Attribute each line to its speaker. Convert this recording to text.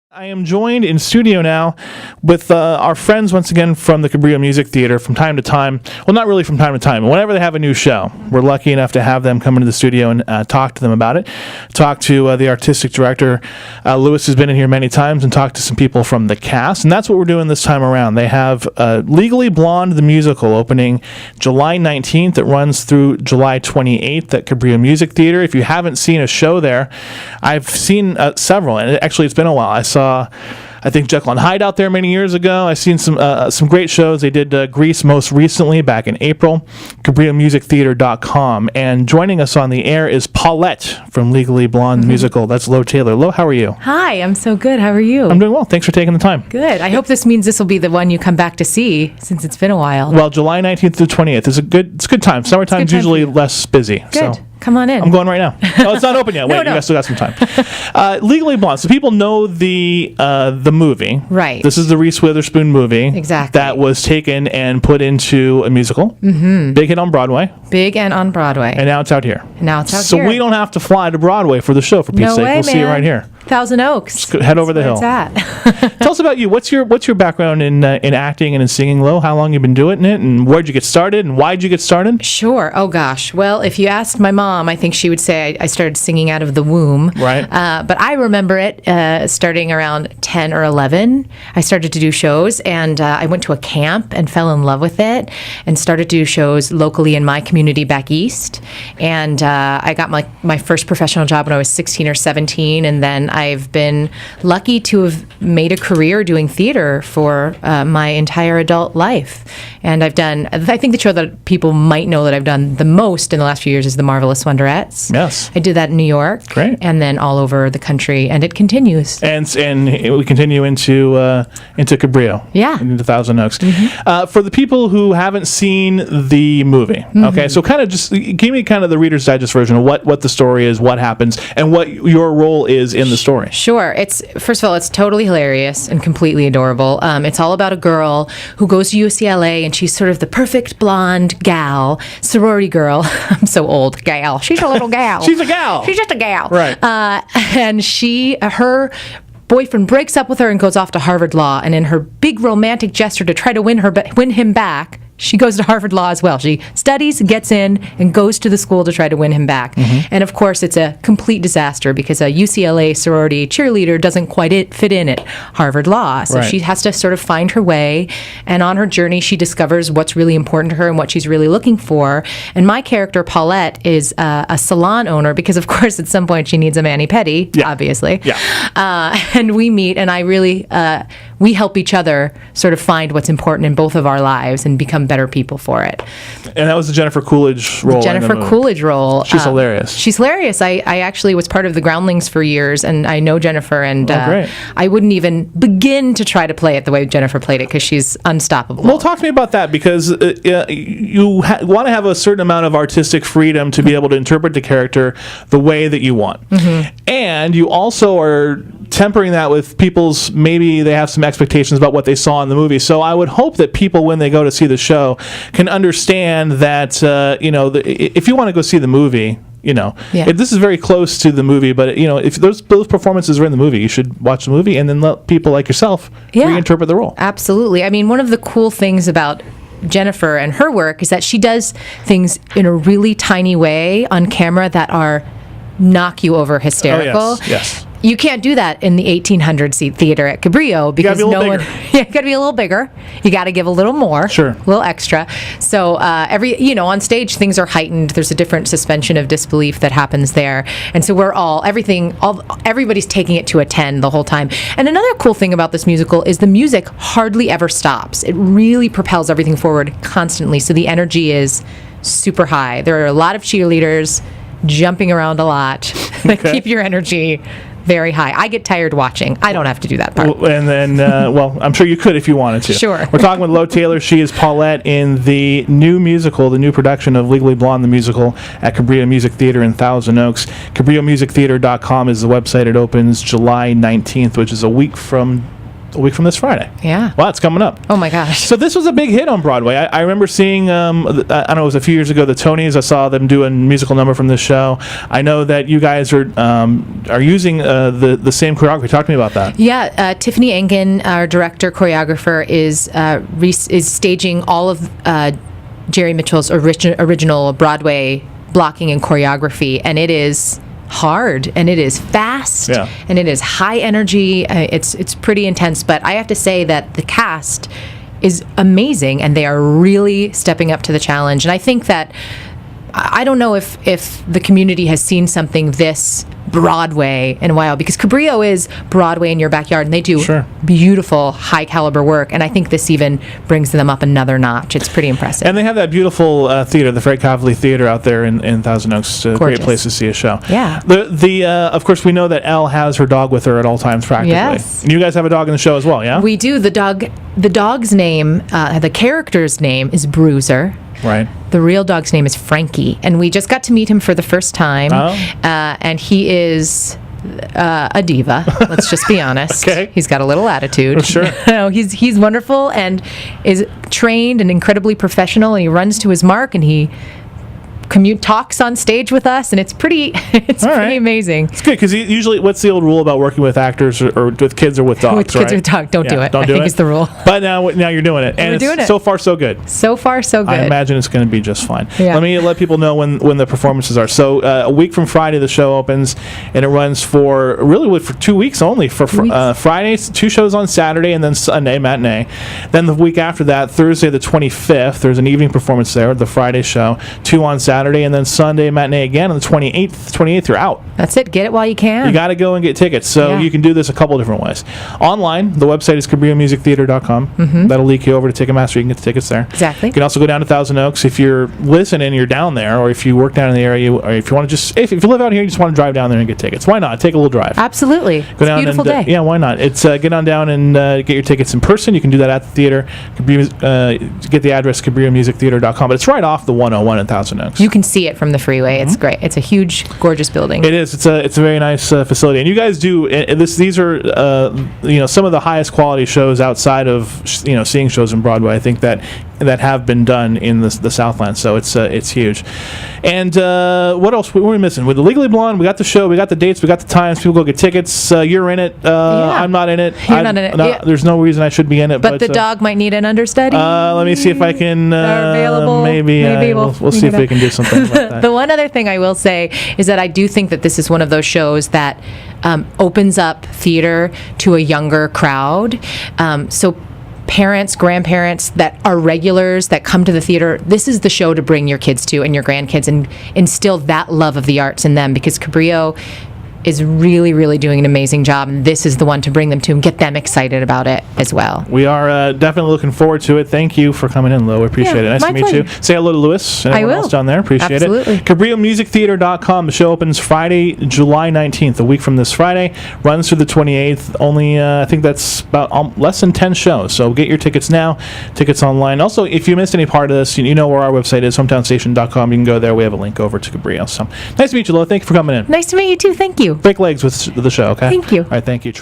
Speaker 1: I am joined in studio now with our friends once again from the Cabrillo Music Theatre from time to time. Well, not really from time to time. Whenever they have a new show, we're lucky enough to have them come into the studio and talk to them about it. Talk to the artistic director. Lewis has been in here many times and talked to some people from the cast. And that's what we're doing this time around. They have Legally Blonde, the musical, opening July 19th. It runs through July 28th at Cabrillo Music Theatre. If you haven't seen a show there, I've seen several. And it's been a while. I saw, I think, Jekyll and Hyde out there many years ago. I've seen some great shows. They did Grease most recently back in April. CabrilloMusicTheatre.com. And joining us on the air is Paulette from Legally Blonde musical. That's Lowe Taylor. Lowe, how are you?
Speaker 2: Hi, I'm so good. How are you?
Speaker 1: I'm doing well. Thanks for taking the time.
Speaker 2: Good. I hope this means this will be the one you come back to see since it's been a while.
Speaker 1: Well, July 19th through 20th is a good time. Summertime's usually less busy.
Speaker 2: Good.
Speaker 1: So.
Speaker 2: Come on in.
Speaker 1: I'm going right now. Oh, it's not open yet. Wait, you still got some time. Legally Blonde. So people know the movie.
Speaker 2: Right.
Speaker 1: This is the Reese Witherspoon movie.
Speaker 2: Exactly.
Speaker 1: That was taken and put into a musical. Mm-hmm. Big hit on Broadway.
Speaker 2: Big and on Broadway.
Speaker 1: And now it's out here.
Speaker 2: So
Speaker 1: we don't have to fly to Broadway for the show, for Pete's sake. We'll see it right here.
Speaker 2: Thousand Oaks.
Speaker 1: Just head over the hill. Tell us about you. What's your background in acting and in singing, Lowe? How long you been doing it, and where'd you get started, and why'd you get started?
Speaker 2: Sure. Oh gosh. Well, if you asked my mom, I think she would say I started singing out of the womb.
Speaker 1: Right.
Speaker 2: But I remember it starting around 10 or 11. I started to do shows, and I went to a camp and fell in love with it, and started to do shows locally in my community back east. And I got my first professional job when I was 16 or 17, and then I've been lucky to have made a career doing theater for my entire adult life. And I think the show that people might know that I've done the most in the last few years is The Marvelous Wonderettes.
Speaker 1: Yes.
Speaker 2: I did that in New York.
Speaker 1: Great.
Speaker 2: And then all over the country, and it continues.
Speaker 1: And we continue into Cabrillo.
Speaker 2: Yeah.
Speaker 1: Into Thousand Oaks. Mm-hmm. For the people who haven't seen the movie, okay, so kind of just give me kind of the Reader's Digest version of what the story is, what happens, and what your role is in the story.
Speaker 2: Sure. First of all, it's totally hilarious and completely adorable. It's all about a girl who goes to UCLA, and she's sort of the perfect blonde gal, sorority girl. I'm so old. Gal. She's a little gal.
Speaker 1: She's a gal.
Speaker 2: She's just a gal.
Speaker 1: Right.
Speaker 2: And her boyfriend breaks up with her and goes off to Harvard Law. And in her big romantic gesture to try to win him back, she goes to Harvard Law as well. She studies, gets in, and goes to the school to try to win him back. Mm-hmm. And of course, it's a complete disaster because a UCLA sorority cheerleader doesn't quite fit in at Harvard Law. So she has to sort of find her way. And on her journey, she discovers what's really important to her and what she's really looking for. And my character, Paulette, is a salon owner because, of course, at some point she needs a mani-pedi, obviously.
Speaker 1: Yeah.
Speaker 2: And we meet, and I really, we help each other sort of find what's important in both of our lives and become better people for it.
Speaker 1: And that was the Jennifer Coolidge role.
Speaker 2: Coolidge role.
Speaker 1: She's hilarious.
Speaker 2: She's hilarious. I actually was part of the Groundlings for years, and I know Jennifer, and I wouldn't even begin to try to play it the way Jennifer played it because she's unstoppable.
Speaker 1: Well, talk to me about that because you want to have a certain amount of artistic freedom to be able to interpret the character the way that you want. Mm-hmm. And you also are tempering that with people's, maybe they have some expectations about what they saw in the movie. So I would hope that people, when they go to see the show, can understand that, if you want to go see the movie, this is very close to the movie, but, if those performances are in the movie, you should watch the movie and then let people like yourself reinterpret the role.
Speaker 2: Absolutely. I mean, one of the cool things about Jennifer and her work is that she does things in a really tiny way on camera that are knock you over hysterical.
Speaker 1: Oh, yes.
Speaker 2: You can't do that in the 1,800-seat theater at Cabrillo because
Speaker 1: no one.
Speaker 2: You got to be a little bigger. You got to give a little more.
Speaker 1: Sure.
Speaker 2: A little extra. So on stage things are heightened. There's a different suspension of disbelief that happens there, and so everybody's taking it to a 10 the whole time. And another cool thing about this musical is the music hardly ever stops. It really propels everything forward constantly. So the energy is super high. There are a lot of cheerleaders jumping around a lot that keep your energy very high. I get tired watching. I don't have to do that part.
Speaker 1: And then, I'm sure you could if you wanted to.
Speaker 2: Sure.
Speaker 1: We're talking with Lowe Taylor. She is Paulette in the new musical, the new production of Legally Blonde, the musical, at Cabrillo Music Theatre in Thousand Oaks. CabrilloMusicTheatre.com is the website. It opens July 19th, which is a week from a week from this Friday.
Speaker 2: Yeah.
Speaker 1: Wow, it's coming up.
Speaker 2: Oh my gosh.
Speaker 1: So this was a big hit on Broadway. I remember seeing, I don't know, it was a few years ago, the Tonys. I saw them do a musical number from this show. I know that you guys are using the same choreography. Talk to me about that.
Speaker 2: Yeah, Tiffany Engen, our director choreographer, is staging all of Jerry Mitchell's original Broadway blocking and choreography, and it is hard, and it is fast, and it is high energy. It's pretty intense, but I have to say that the cast is amazing, and they are really stepping up to the challenge. And I think that, I don't know if the community has seen something this Broadway in a while, because Cabrillo is Broadway in your backyard, and they do beautiful, high caliber work, and I think this even brings them up another notch. It's pretty impressive.
Speaker 1: And they have that beautiful theater, the Fred Coverley Theater out there in Thousand Oaks. A great place to see a show.
Speaker 2: Yeah.
Speaker 1: Of course, we know that Elle has her dog with her at all times, practically.
Speaker 2: Yes.
Speaker 1: And you guys have a dog in the show as well, yeah?
Speaker 2: We do. The dog's name, the character's name is Bruiser.
Speaker 1: Right.
Speaker 2: The real dog's name is Frankie, and we just got to meet him for the first time. And he is a diva. Let's just be honest.
Speaker 1: Okay.
Speaker 2: He's got a little attitude.
Speaker 1: Sure.
Speaker 2: No, he's wonderful and is trained and incredibly professional, and he runs to his mark, and he talks on stage with us, and it's pretty amazing.
Speaker 1: It's good, because usually, what's the old rule about working with actors or with kids or with dogs?
Speaker 2: With kids or with dogs, don't do it.
Speaker 1: Don't
Speaker 2: I
Speaker 1: do
Speaker 2: think
Speaker 1: it.
Speaker 2: it's the rule.
Speaker 1: But now you're doing it, and
Speaker 2: We're doing it.
Speaker 1: So far so good.
Speaker 2: So far so good.
Speaker 1: I imagine it's going to be just fine.
Speaker 2: Yeah.
Speaker 1: Let me let people know when the performances are. So a week from Friday the show opens, and it runs for 2 weeks only. For Fridays, 2 shows on Saturday, and then Sunday matinee. Then the week after that, Thursday the 25th, there's an evening performance there, the Friday show. 2 on Saturday, and then Sunday matinee again on the 28th. You're out.
Speaker 2: That's it. Get it while you can.
Speaker 1: You got to go and get tickets. So you can do this a couple different ways. Online, the website is CabrilloMusicTheatre.com.
Speaker 2: Mm-hmm.
Speaker 1: That'll leak you over to Ticketmaster. You can get the tickets there.
Speaker 2: Exactly.
Speaker 1: You can also go down to Thousand Oaks if you're listening. You're down there, or if you work down in the area, or if you want to if you live out here, you just want to drive down there and get tickets. Why not? Take a little drive.
Speaker 2: Absolutely.
Speaker 1: Go down
Speaker 2: it's a beautiful day.
Speaker 1: Yeah, why not? It's get on down and get your tickets in person. You can do that at the theater. Get the address CabrilloMusicTheatre.com. But it's right off the 101 in Thousand Oaks.
Speaker 2: You can see it from the freeway. It's great. It's a huge, gorgeous building.
Speaker 1: It is. It's a very nice facility, and you guys do These are some of the highest quality shows outside of seeing shows in Broadway. I think that have been done in the Southland. So it's huge. And what else were we missing? With the Legally Blonde, we got the show, we got the dates, we got the times. People go get tickets. You're in it. I'm not in it.
Speaker 2: You're not in it.
Speaker 1: No, there's no reason I should be in it.
Speaker 2: But the dog might need an understudy.
Speaker 1: Let me see if I can.
Speaker 2: Available.
Speaker 1: Maybe we'll see if we can do something like that.
Speaker 2: The one other thing I will say is that I do think that this is one of those shows that opens up theater to a younger crowd. So parents, grandparents that are regulars that come to the theater, this is the show to bring your kids to and your grandkids and instill that love of the arts in them, because Cabrillo is really, really doing an amazing job, and this is the one to bring them to and get them excited about it as well.
Speaker 1: We are definitely looking forward to it. Thank you for coming in, Lowe. We appreciate it. Nice to meet you. Say hello to Lewis and everyone else down there. Appreciate
Speaker 2: Absolutely.
Speaker 1: it. CabrilloMusicTheatre.com. The show opens Friday, July 19th, a week from this Friday. Runs through the 28th. Only, I think that's about less than 10 shows. So get your tickets now. Tickets online. Also, if you missed any part of this, you know where our website is, hometownstation.com. You can go there. We have a link over to Cabrillo. So nice to meet you, Lowe. Thank you for coming in.
Speaker 2: Nice to meet you too. Thank you.
Speaker 1: Break legs with the show, okay?
Speaker 2: Thank you.
Speaker 1: All right, thank you.